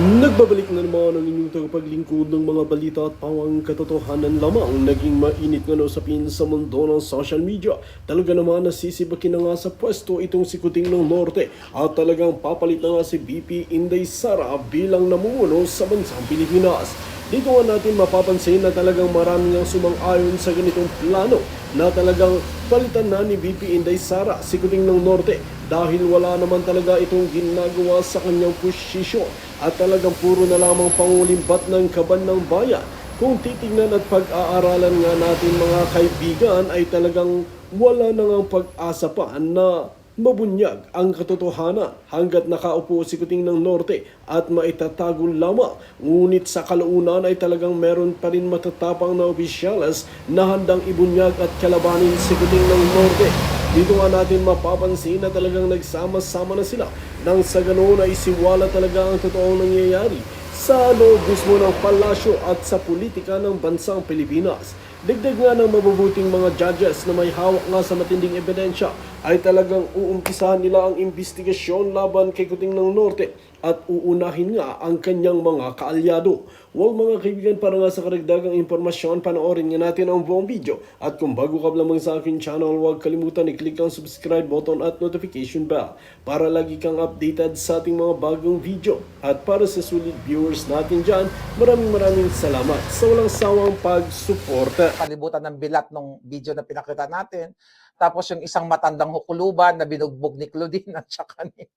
Nagbabalik na naman ang inyong tagapaglingkod ng mga balita at pawang katotohanan lamang naging mainit nga na usapin sa mundo ng social media. Talaga naman nasisibakin na nga sa pwesto itong si Kuting ng Norte at talagang papalit na nga si BP Inday Sara bilang namumuno sa bansang Pilipinas. Dito nga natin mapapansin na talagang marami ang sumang-ayon sa ganitong plano na talagang palitan na ni BP Inday Sara si Kuting ng Norte dahil wala naman talaga itong ginagawa sa kanyang posisyon at talagang puro na lamang pangulimbat ng kaban ng bayan. Kung titignan at pag-aaralan nga natin mga kaibigan ay talagang wala na ngang pag-asa pa na mabunyag ang katotohanan hanggat nakaupo si Kuting ng Norte at maitatago lamang. Ngunit sa kalaunan ay talagang meron pa rin matatapang na opisyalas na handang ibunyag at kalabanin si Kuting ng Norte. Dito nga natin mapapansin na talagang nagsama-sama na sila nang sa ganoon ay siwala talaga ang totoong nangyayari sa loob mismo ng palasyo at sa politika ng bansang Pilipinas. Dagdag nga ng mabubuting mga judges na may hawak nga sa matinding ebidensya ay talagang uumpisahan nila ang investigasyon laban kay Kuting ng Norte at uunahin nga ang kanyang mga kaalyado. Well mga kaibigan, para nga sa karagdagang impormasyon, panoorin nga natin ang buong video. At kung bago ka lamang sa aking channel, huwag kalimutan i-click ang subscribe button at notification bell para lagi kang updated sa ating mga bagong video. At para sa sulit viewers natin dyan, maraming salamat sa walang sawang pagsuporta. Kalibutan ng bilat ng video na pinakita natin. Tapos yung isang matandang hukuluban na binugbog ni Claudine at saka ni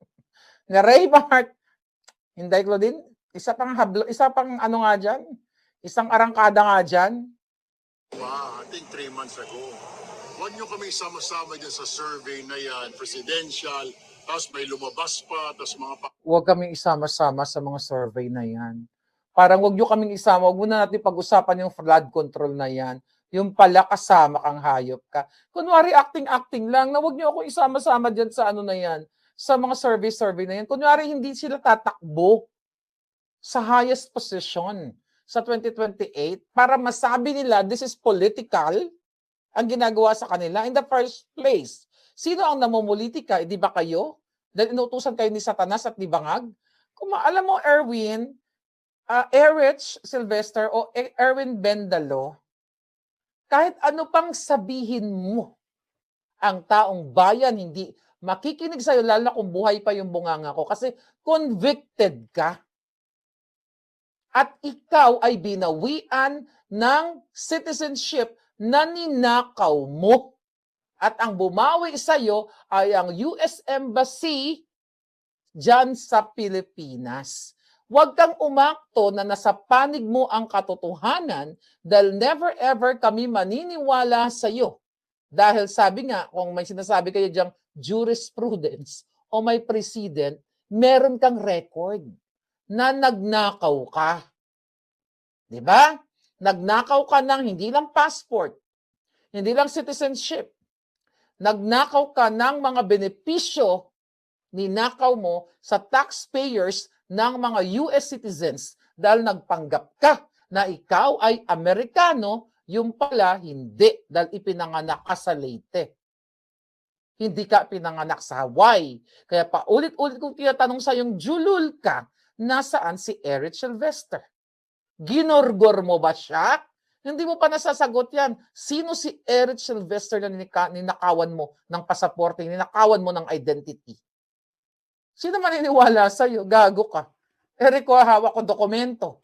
Raymart. Hindi, Claudine, isa pang ano nga dyan, isang arangkada nga dyan. I think 3 months ago. Huwag nyo kami sama-sama dyan sa survey na yan, presidential, tapos may lumabas pa, tapos mga Huwag kaming isama-sama sa mga survey na yan. Parang huwag nyo kaming isama, huwag muna natin pag-usapan yung flood control na yan. Yung pala kasama kang hayop ka. Kunwari acting lang, na huwag nyo ako isama-sama dyan sa ano na yan, sa mga survey na yan. Kunwari hindi sila tatakbo sa highest position sa 2028 para masabi nila this is political ang ginagawa sa kanila in the first place. Sino ang namumulitika? Di ba kayo? Dahil inutusan kayo ni Satanas at ni Bangag? Kung alam mo, Erwin, Erich Sylvester o Erwin Bendalo, kahit ano pang sabihin mo, ang taong bayan hindi makikinig sa'yo, lalo na kung buhay pa yung bunganga ko, kasi convicted ka. At ikaw ay binawian ng citizenship na ninakaw mo. At ang bumawi sa'yo ay ang US Embassy dyan sa Pilipinas. Huwag kang umakto na nasa panig mo ang katotohanan dahil never ever kami maniniwala sa'yo. Dahil sabi nga, kung may sinasabi kayo diyang jurisprudence o may precedent, meron kang record na nagnakaw ka. Diba? Nagnakaw ka ng hindi lang passport, hindi lang citizenship. Nagnakaw ka ng mga benepisyo, ninakaw mo sa taxpayers ng mga US citizens dahil nagpanggap ka na ikaw ay Amerikano, yung pala hindi dahil ipinanganak ka sa Leyte. Hindi ka pinanganak sa Hawaii. Kaya paulit-ulit kong tinatanong sa yung julul ka, nasaan si Erich Sylvester? Ginorgor mo ba siya? Hindi mo pa nasasagot yan. Sino si Erich Sylvester na ninakawan mo ng pasaporte, ninakawan mo ng identity? Sino maniniwala sa'yo? Gago ka. Eric, hawak ko dokumento.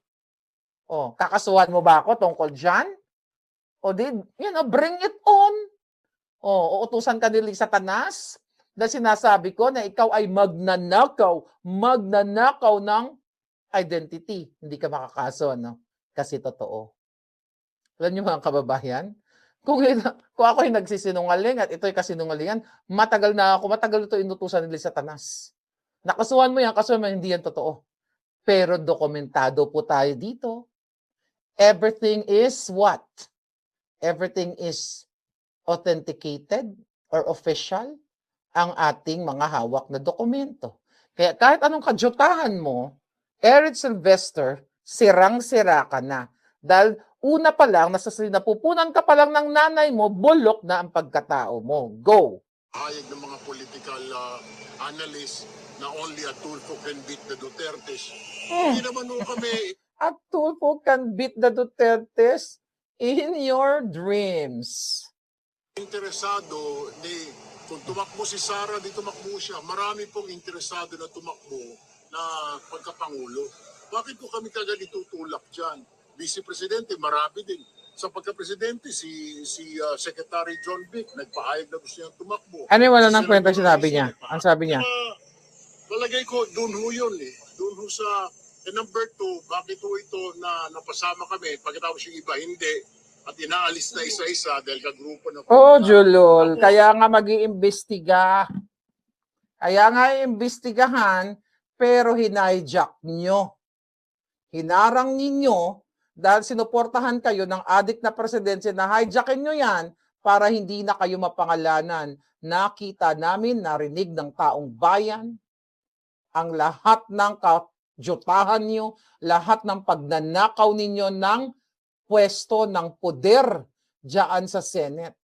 O, kakasuhan mo ba ako tungkol dyan? O di, bring it on. O, uutusan ka ni Satanas dahil sinasabi ko na ikaw ay magnanakaw ng identity. Hindi ka makakaso, no? Kasi totoo. Alam niyo mga kababayan, kung ako ay nagsisinungaling at ito'y kasinungalingan, matagal ito inutusan ni Satanas. Nakasuhan mo yan, kasuhan mo, hindi yan totoo. Pero dokumentado po tayo dito. Everything is what? Everything is authenticated or official ang ating mga hawak na dokumento. Kaya kahit anong kadyutahan mo, Erich Sylvester, sirang-sira ka na. Dahil una pa lang, napupunan ka pa lang ng nanay mo, bulok na ang pagkatao mo. Go! hayag ng mga political analysts na only a Tulfo can beat the Dutertes. Hindi naman ho kami At Tulfo can beat the Dutertes in your dreams. interesado ni kung tumakbo si Sara, di tumakbo siya. Marami pong interesado na tumakbo na pagkapangulo. Bakit po kami kagad itutulak dyan? Vice Presidente, marami din. Sa pagka-presidente, si Secretary John Vic, nagpahayag na gusto niyang tumakbo. Ano yung wala Si ng kwenta Senador sinabi Risa, niya? Ang sabi niya? Palagay ko, doon ho yun eh. Doon ho sa, number 2, bakit ho ito na napasama kami, pagkatapos yung iba, hindi. At inaalis na isa-isa dahil kagrupo na. Oo, Julol. Kaya nga mag-iimbestiga. Kaya nga iimbestigahan, pero hinhijack nyo. Hinarang ninyo dahil sinuportahan kayo ng adik na presidente na hijackin nyo yan para hindi na kayo mapangalanan. Nakita namin, narinig ng taong bayan, ang lahat ng kajotahan nyo, lahat ng pagnanakaw ninyo ng pwesto ng poder diyan sa Senate.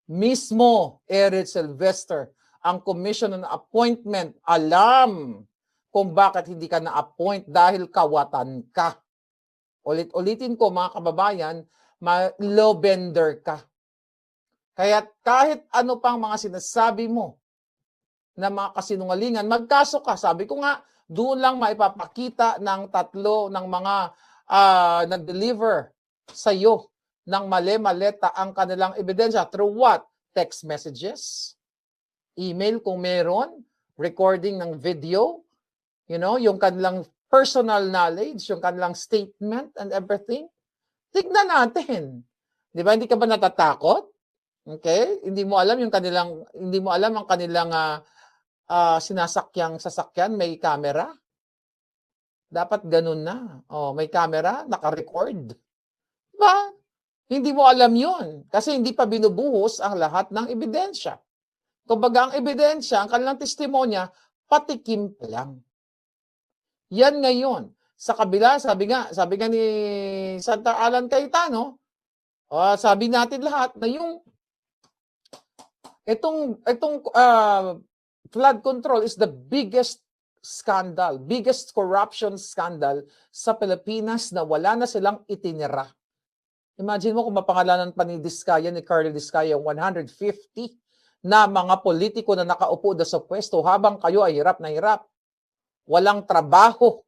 Mismo Eric Sylvester, ang Commission on Appointment, alam kung bakit hindi ka na-appoint dahil kawatan ka. Ulit-ulitin ko mga kababayan, low bender ka. Kaya kahit ano pang mga sinasabi mo na mga kasinungalingan, magkaso ka. Sabi ko nga, doon lang maipapakita ng tatlo ng mga nag-deliver sa iyo ng mali-maleta ang kanilang ebidensya. Through what? Text messages, email kung meron, recording ng video, yung kanilang personal knowledge, yung kanilang statement and everything. Tignan natin. Di ba? Hindi ka ba natatakot? Okay? Hindi mo alam ang kanilang sinasakyang sasakyan, may camera. Dapat ganun na. May camera, naka-record. Diba? Hindi mo alam yun. Kasi hindi pa binubuhos ang lahat ng ebidensya. Kumbaga ang ebidensya, ang kanilang testimonya, patikim pa lang. Yan ngayon. Sa kabila, sabi nga ni Santa Alan Cayetano, sabi natin lahat na itong flood control is the biggest scandal, biggest corruption scandal sa Pilipinas na wala na silang itinira. Imagine mo kung mapangalanan pa ni Diskaya, ni Carly Diskaya, 150 na mga politiko na nakaupo na sa pwesto habang kayo ay hirap na hirap. Walang trabaho,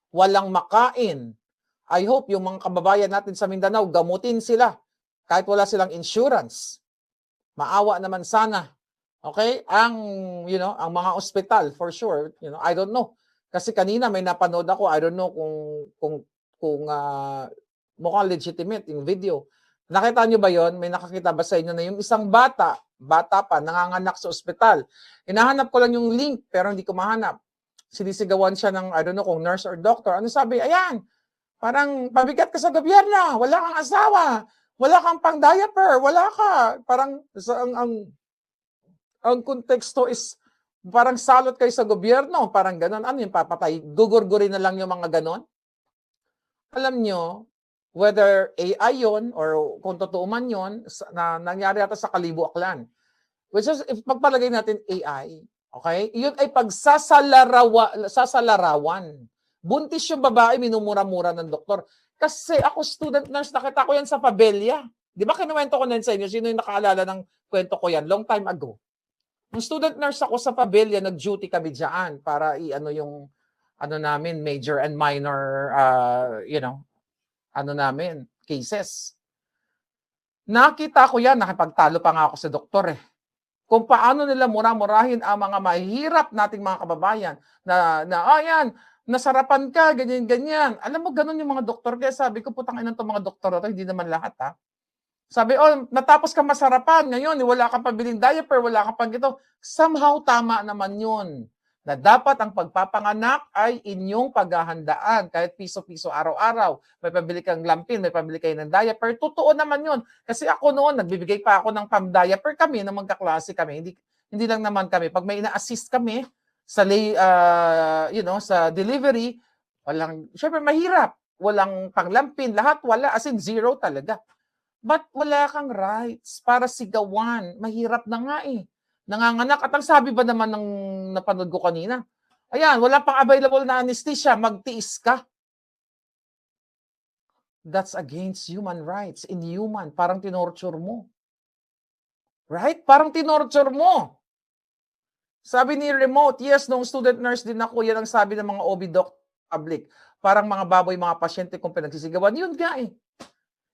walang makain. I hope yung mga kababayan natin sa Mindanao, gamutin sila kahit wala silang insurance. Maawa naman sana. Okay? Ang mga ospital for sure, I don't know. Kasi kanina may napanood ako, I don't know kung mukhang legitimate yung video. Nakita nyo ba yon? May nakakita ba sa inyo na yung isang bata pa, nanganganak sa ospital. Hinahanap ko lang yung link pero hindi ko mahanap. Sinisigawan siya ng, I don't know kung nurse or doctor. Ano sabi? Ayan, parang pabigat ka sa gobyerno, wala kang asawa, wala kang pang-diaper, wala ka. Parang ang konteksto is parang salot kayo sa gobyerno, parang ganon. Ano yung papatay? Gugurgurin na lang yung mga ganon? Alam nyo, whether AI yon or kung totoo man yon, na nangyari ata sa Kalibo Aklan. Which is, if pagpalagay natin AI, okay, yun ay sasalarawan. Buntis yung babae, minumura-mura ng doktor. Kasi ako student nurse, nakita ko yan sa Pabella. Di ba kinuwento ko na sa inyo? Sino yung nakaalala ng kwento ko yan? Long time ago. Nung student nurse ako sa Pabella, nag-duty kami dyan para yung namin, major and minor, cases. Nakita ko yan, nakipagtalo pa nga ako sa doktor Kung paano nila mura-murahin ang mga mahihirap nating mga kababayan yan, nasarapan ka, ganyan-ganyan. Alam mo, ganun yung mga doktor. Kaya sabi ko, putang ina itong mga doktor ito, hindi naman lahat Sabi, natapos ka masarapan, ngayon, wala kang pabiling diaper, wala kang pang ito. Somehow, tama naman yun. Na dapat ang pagpapanganak ay inyong paghahandaan. Kahit piso-piso araw-araw. May pabili kang lampin, may pabili kayo ng diaper. Totoo naman yun. Kasi ako noon, nagbibigay pa ako ng pam-diaper kami, na magkaklase kami. Hindi lang naman kami. Pag may ina-assist kami sa delivery, syempre mahirap. Walang panglampin, lahat wala. As in zero talaga. But wala kang rights para sigawan. Mahirap na nga eh. Nanganganak. At ang sabi ba naman ng napanood ko kanina, ayan, wala pang available na anesthesia, magtiis ka. That's against human rights. Inhuman. Parang tinorture mo. Right? Parang tinorture mo. Sabi ni Remote, yes, nung student nurse din ako, yan ang sabi ng mga OB doc public. Parang mga baboy, mga pasyente kung pinagsisigawan. Yun nga eh.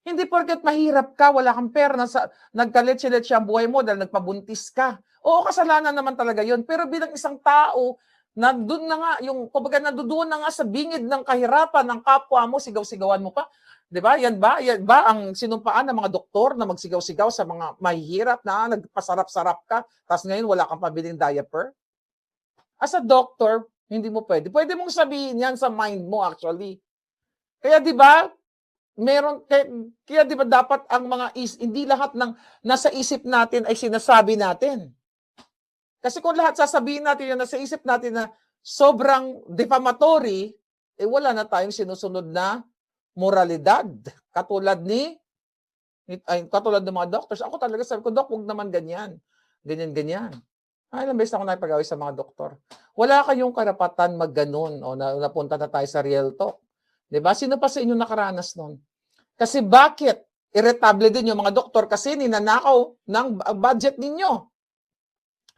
Hindi porket mahirap ka, wala kang pera, nagkalit-silit siya ang buhay mo dahil nagpabuntis ka. Oo, kasalanan naman talaga yun. Pero bilang isang tao, nandun na nga, kumbaga nandoon na nga sa bingid ng kahirapan ng kapwa mo, sigaw-sigawan mo pa. 'Di ba? Yan ba ang sinumpaan ng mga doktor na magsigaw-sigaw sa mga mahihirap na nagpasarap-sarap ka, tapos ngayon wala kang pabiling diaper? As a doctor, hindi mo pwede. Pwede mong sabihin yan sa mind mo actually. Kaya 'di ba? Kaya 'di ba dapat ang hindi lahat ng nasa isip natin ay sinasabi natin. Kasi kung lahat sasabihin natin yung nasa isip natin na sobrang defamatory, wala na tayong sinusunod na moralidad. Katulad ng mga doctors. Ako talaga sabi ko, Doc, huwag naman ganyan. Ganyan. Ilang beses ako nakipag-away sa mga doktor. Wala kayong karapatan magganon. O napunta na tayo sa real talk. Diba? Sino pa sa inyo nakaranas nun? Kasi bakit? Irritable din yung mga doktor kasi ninanakaw ng budget ninyo.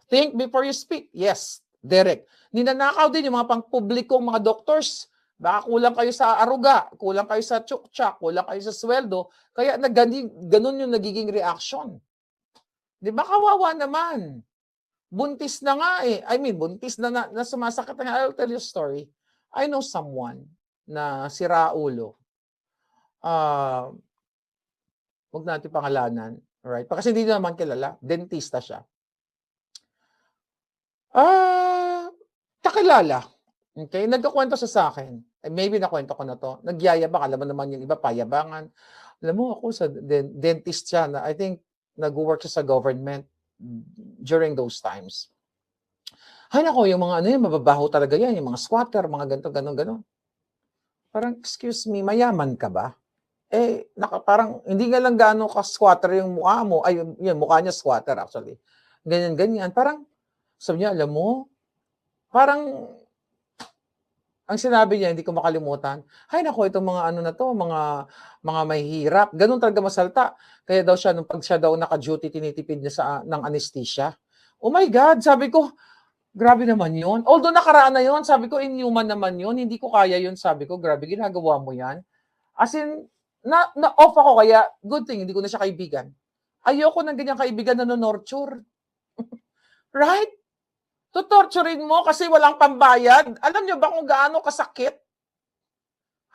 Think before you speak. Yes, Derek. Ninanakaw din yung mga pangpublikong mga doctors. Baka kulang kayo sa aruga, kulang kayo sa tsuktsak, kulang kayo sa sweldo. Kaya ganun yung nagiging reaction. Di ba kawawa naman? Buntis na nga eh. Buntis na sumasakit na. I'll tell you a story. I know someone na siraulo. Huwag natin pangalanan. Alright? Kasi hindi naman kilala. Dentista siya. Kakilala. Okay? Nagkakwento siya sa akin. Maybe nakwento ko na to. Nagyayabang. Alam mo naman yung iba, payabangan. Alam mo, ako sa dentist siya. I think nag-work siya sa government during those times. Ay nako, yung mga mababaho talaga yan. Yung mga squatter, mga ganito, ganon. Parang, excuse me, mayaman ka ba? Parang, hindi nga lang gaano ka-squatter yung mukha mo. Ay, yung mukha niya squatter actually. Ganyan. Parang, sabi niya, alam mo, parang, ang sinabi niya, hindi ko makalimutan, ay nako, itong mga mga mahihirap. Ganun talaga masalta. Kaya daw siya, pag siya daw naka-duty, tinitipid niya ng anesthesia. Oh my God, sabi ko, grabe naman yun. Although nakaraan na yun, sabi ko, inhuman naman yun. Hindi ko kaya yun, sabi ko, grabe, ginagawa mo yan. As in, na-off ako, kaya good thing, hindi ko na siya kaibigan. Ayoko ng ganyang kaibigan na no-nurture. Right? Tutorturin mo kasi walang pambayad. Alam nyo ba kung gaano kasakit?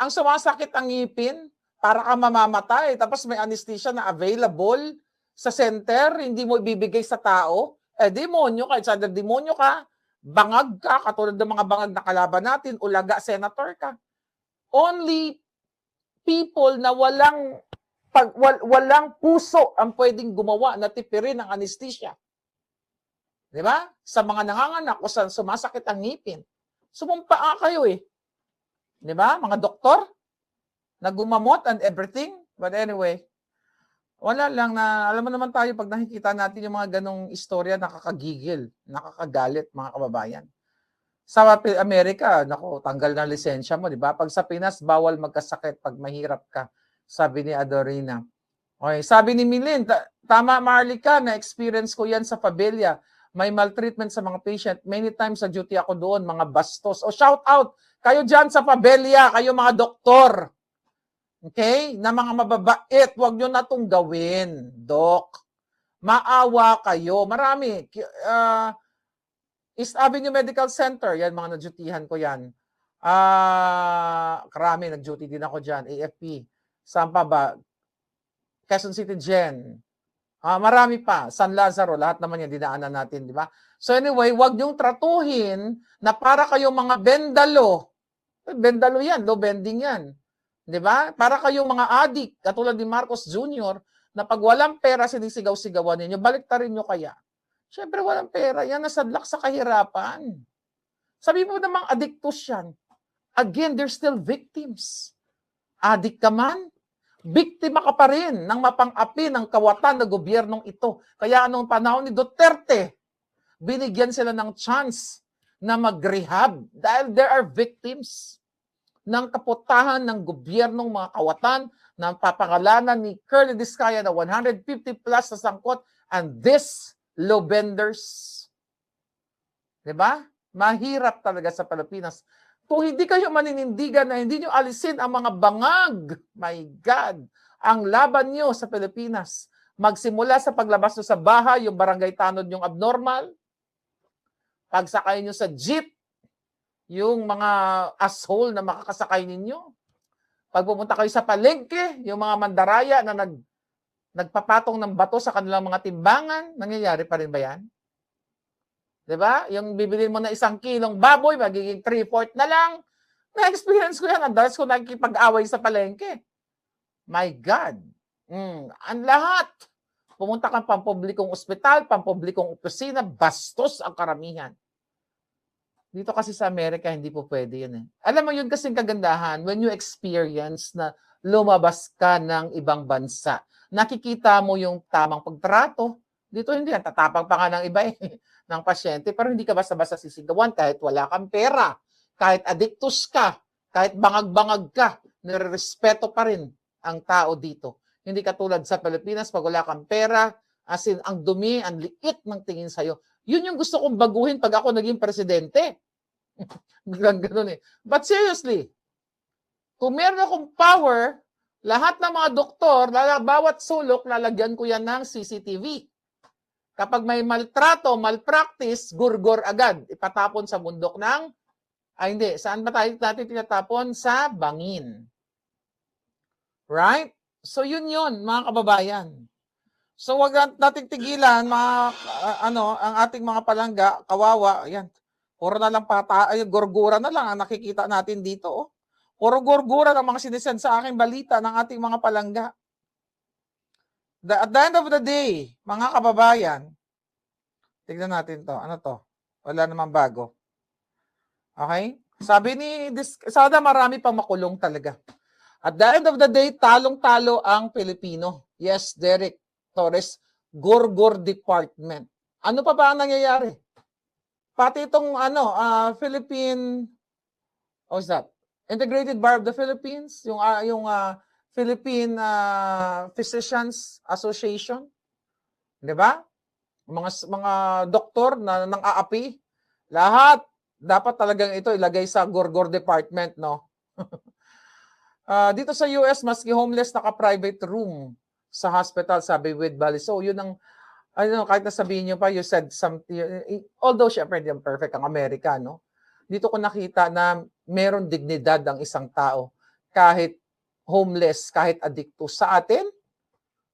Ang sumasakit ang ngipin, para ka mamamatay. Tapos may anesthesia na available sa center, hindi mo ibibigay sa tao. Demonyo ka. It's either demonyo ka, bangag ka, katulad ng mga bangag na kalaban natin, ulaga, senator ka. Only people na walang puso ang pwedeng gumawa na tipirin ng anesthesia. Di ba? Sa mga nanganganak o sa sumasakit ang ngipin. Sumumpa kayo eh. Di ba? Mga doktor na gumamot and everything. But anyway, wala lang na, alam mo naman tayo pag nakikita natin yung mga ganong istorya, nakakagigil, nakakagalit mga kababayan. Sa Amerika, nako, tanggal na lisensya mo, di ba? Pag sa Pinas, bawal magkasakit pag mahirap ka, sabi ni Adorina. Okay, sabi ni Milin, tama Marlica, na-experience ko yan sa Pabella. May maltreatment sa mga patient. Many times sa duty ako doon, mga bastos. O shout out, kayo dyan sa Pabella, kayo mga doktor. Okay? Na mga mababait, huwag nyo na itong gawin, Doc. Maawa kayo. Marami. East Avenue Medical Center, yan mga na-dutyhan ko yan. Karami, nag-duty din ako dyan. AFP. Saan pa ba? Quezon City Gen. Marami pa. San Lazaro, lahat naman yan, dinaanan natin, di ba? So anyway, wag niyong tratuhin na para kayong mga bendalo. Bendalo yan, low bending yan. Di ba? Para kayong mga adik, katulad ni Marcos Jr., na pag walang pera, sinisigaw-sigawan ninyo, baliktarin nyo kaya. Siyempre, walang pera. Yan, nasadlak sa kahirapan. Sabi mo namang addictus yan. Again, they're still victims. Adik ka man, biktima ka pa rin ng mapang-api ng kawatan na gobyernong ito. Kaya anong panahon ni Duterte, binigyan sila ng chance na mag-rehab dahil there are victims ng kaputahan ng gobyernong mga kawatan na papangalanan ni Curly Discaya na 150 plus na sangkot and this low benders. Diba? Mahirap talaga sa Pilipinas. Kung hindi kayo maninindigan na hindi nyo alisin ang mga bangag, my God, ang laban nyo sa Pilipinas, magsimula sa paglabas nyo sa bahay, yung barangay tanod yung abnormal, pagsakay nyo sa jeep, yung mga asshole na makakasakay ninyo, pag pumunta kayo sa palengke, yung mga mandaraya na nagpapatong ng bato sa kanilang mga timbangan, nangyayari pa rin ba yan? Diba? Yung bibili mo na 1 kilong baboy, magiging 3/4 na lang. Na-experience ko yan. Ang dalas ko nakikipag-away sa palengke. My God. Ang lahat. Pumunta kang pampublikong ospital, pampublikong opisina, bastos ang karamihan. Dito kasi sa Amerika, hindi po pwede yun eh. Alam mo yun kasing kagandahan when you experience na lumabas ka ng ibang bansa. Nakikita mo yung tamang pagtrato. Dito hindi yan. Tatapang pa nga ng iba eh. Ng pasyente, pero hindi ka basta-basta sisigawan kahit wala kang pera, kahit addictus ka, kahit bangag-bangag ka, nirerespeto pa rin ang tao dito. Hindi katulad sa Pilipinas, pag wala kang pera, as in, ang dumi, ang liit ng tingin sa'yo. Yun yung gusto kong baguhin pag ako naging presidente. Ganun eh. But seriously, kung meron akong power, lahat ng mga doktor, bawat sulok, lalagyan ko yan ng CCTV. Kapag may maltrato, malpractice, gurgor agad. Ipatapon sa bundok ng, hindi, saan ba natin tinatapon? Sa bangin. Right? So yun mga kababayan. So wag nating tigilan, ang ating mga palangga, kawawa, ayan. Puro na lang gurgura na lang ang nakikita natin dito. Oh. Puro gurgura ng mga sinisend sa aking balita ng ating mga palangga. At the end of the day, mga kababayan, tignan natin to. Ano to? Wala namang bago. Okay? Sabi sana marami pang makulong talaga. At the end of the day, talong-talo ang Pilipino. Yes, Derek Torres, Gurgur Department. Ano pa ba ang nangyayari? Pati itong Philippine, what's that? Integrated Bar of the Philippines, yung Philippine Physicians Association, 'di ba? Mga doktor na nang-aapi, lahat dapat talagang ito ilagay sa Gurgur Department, no? Dito sa US, maski homeless naka-private room sa hospital, sabi with Bali. So, yun ang kahit na sabihin niyo pa, you said something, although syempre hindi perfect ang Amerika, no? Dito ko nakita na meron dignidad ang isang tao kahit homeless, kahit addictus. Sa atin,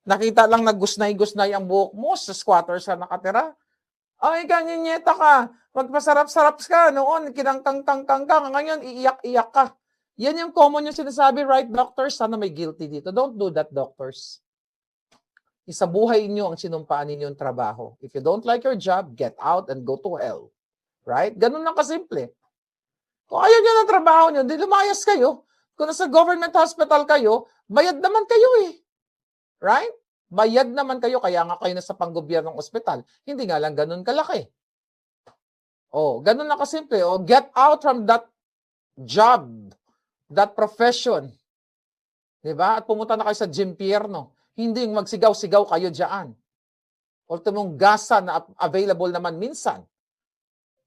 nakita lang na gusnay-gusnay ang buhok mo, sa squatters ka nakatira. Ay, ganyan-nyeta ka. Magpasarap-sarap ka noon, kinangkang-kang-kang, ngayon iiyak-iyak ka. Yan yung common yung sinasabi, right, doctors? Sana may guilty dito. Don't do that, doctors. Isabuhay niyo ang sinumpaan ninyo yung trabaho. If you don't like your job, get out and go to hell. Right? Ganun lang kasimple. Kung ayaw nyo ng trabaho nyo, di lumayas kayo. Kung nasa government hospital kayo, bayad naman kayo eh. Right? Bayad naman kayo, kaya nga kayo nasa panggobyernong ospital. Hindi nga lang ganun kalaki. Ganun lang kasimple. Get out from that job, that profession. Diba? At pumunta na kayo sa Gimpierno. Hindi yung magsigaw-sigaw kayo dyan. Ultimong gasa na available naman minsan.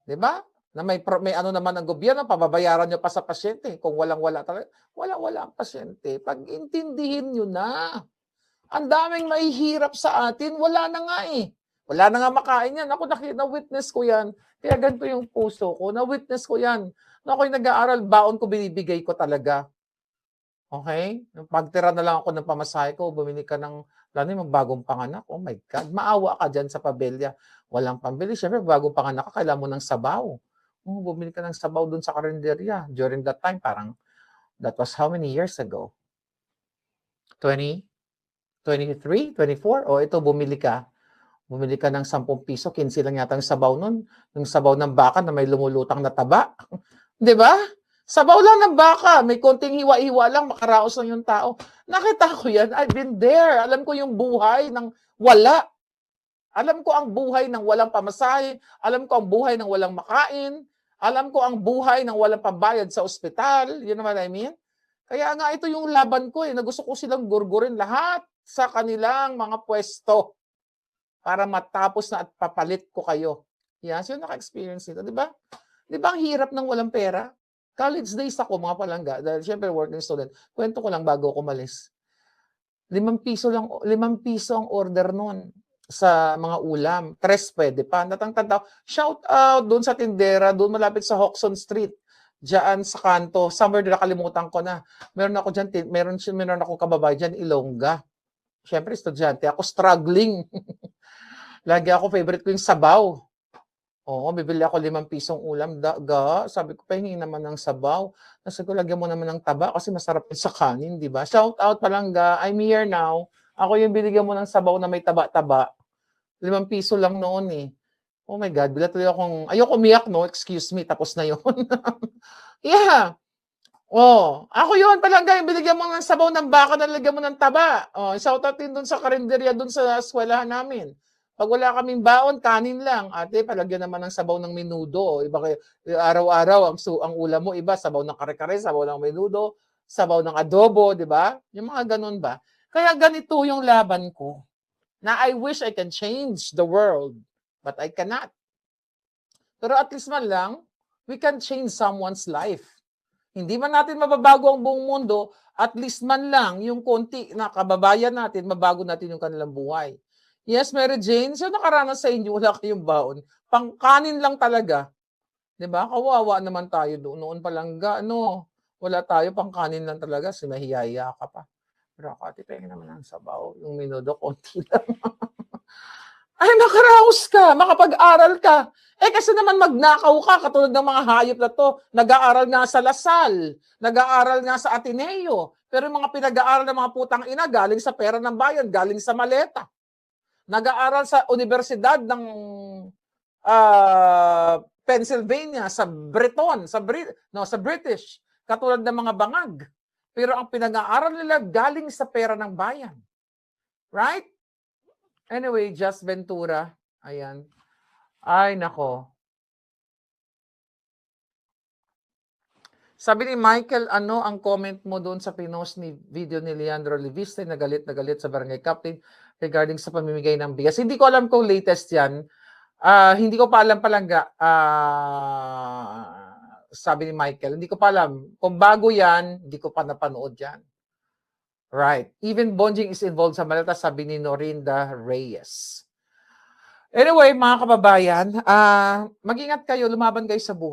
Diba? Na may ano naman ang gobyerno, pababayaran nyo pa sa pasyente. Kung walang-wala talaga, walang-wala ang pasyente. Pag-intindihin nyo na. Ang daming mahihirap sa atin, wala na nga eh. Wala na nga makain yan. Ako na-witness ko yan. Kaya ganito yung puso ko. Na-witness ko yan. Na ako'y nag-aaral, baon ko binibigay ko talaga. Okay? Pagtira na lang ako ng pamasahe ko, bumili ka ng, lalo yung magbagong panganak. Oh my God, maawa ka dyan sa pabelya. Walang pambili. Siyempre, bagong panganak ka, kailangan mo ng sabaw. Bumili ka ng sabaw dun sa karinderya. During that time, parang, that was how many years ago? 20? 23? 24? Ito, bumili ka. Bumili ka ng 10 piso, 15 lang yata ang sabaw nun. Yung sabaw ng baka na may lumulutang na taba. Di ba? Sabaw lang ng baka, may konting hiwa-hiwa lang, makaraos lang yung tao. Nakita ko yan, I've been there. Alam ko yung buhay ng wala. Alam ko ang buhay ng walang pamasahe. Alam ko ang buhay ng walang makain. Alam ko ang buhay ng walang pambayad sa ospital. You know what I mean? Kaya nga ito yung laban ko na gusto ko silang gurgurin lahat sa kanilang mga pwesto para matapos na at papalit ko kayo. Yan, sino naka-experience nito, di ba? Di ba ang hirap ng walang pera? College days ako, mga palangga, dahil syempre working student, kwento ko lang bago ako umalis. 5 piso lang, 5 piso ang order noon sa mga ulam. 3 pwede pa. Natangtanda, shout out doon sa tindera, doon malapit sa Hoxton Street. Diyan sa kanto, somewhere nakalimutan ko na. Meron ako diyan, meron akong kababayan diyan, Ilongga. Syempre, estudyante ako, struggling. Lagi ako, favorite ko yung sabaw. Oo, bibili ako 5 pisong ulam. Sabi ko, pahingi naman ng sabaw. Sabi ko, lagyan mo naman ng taba kasi masarap yun sa kanin, di ba? Shout out palangga, I'm here now. Ako yung binigyan mo ng sabaw na may taba-taba. 5 piso lang noon eh. Oh my God, bila tuloy akong, ayoko umiyak, no? Excuse me, tapos na yun. Yeah. Oh, ako yun palangga, yung binigyan mo ng sabaw ng baka na lagyan mo ng taba. Oh, shout out din dun sa karinderya dun sa eskwelahan namin. Pag wala kaming baon, kanin lang. Ate, palagyan naman ng sabaw ng menudo. Iba kayo, araw-araw, ang ulam mo, iba, sabaw ng kare-kare, sabaw ng menudo, sabaw ng adobo, di ba? Yung mga ganun ba? Kaya ganito yung laban ko. Na I wish I can change the world, but I cannot. Pero at least man lang, we can change someone's life. Hindi man natin mababago ang buong mundo, at least man lang yung konti na kababayan natin, mabago natin yung kanilang buhay. Yes, Mary Jane, so nakaranas sa inyo, wala kayong baon. Pangkanin lang talaga. Diba? Kawawa naman tayo doon. Noon palangga, wala tayo, pangkanin lang talaga. Si mahiyaya ka pa. Pero ako, tipeng naman ang sabaw. Yung minudo, konti lang. Ay, makaraos ka, makapag-aral ka. Kasi naman magnakaw ka, katulad ng mga hayop na to. Nag-aaral nga sa Lasal, nag-aaral nga sa Ateneo. Pero yung mga pinag-aaral ng mga putang ina, galing sa pera ng bayan, galing sa maleta. Nag-aaral sa Universidad ng Pennsylvania, sa Breton, sa British, katulad ng mga bangag. Pero ang pinag-aaral nila galing sa pera ng bayan. Right? Anyway, Just Ventura. Ayan. Ay, nako. Sabi ni Michael, ano ang comment mo doon sa pinost ni video ni Leandro Leviste na galit sa barangay captain regarding sa pamimigay ng bigas? Hindi ko alam kung latest yan. Hindi ko pa alam palangga. Sabi ni Michael, hindi ko pa alam. Kung bago yan, hindi ko pa napanood yan. Right. Even Bonjing is involved sa maleta, sabi ni Norinda Reyes. Anyway, mga kababayan, mag-ingat kayo, lumaban kayo sa buhay.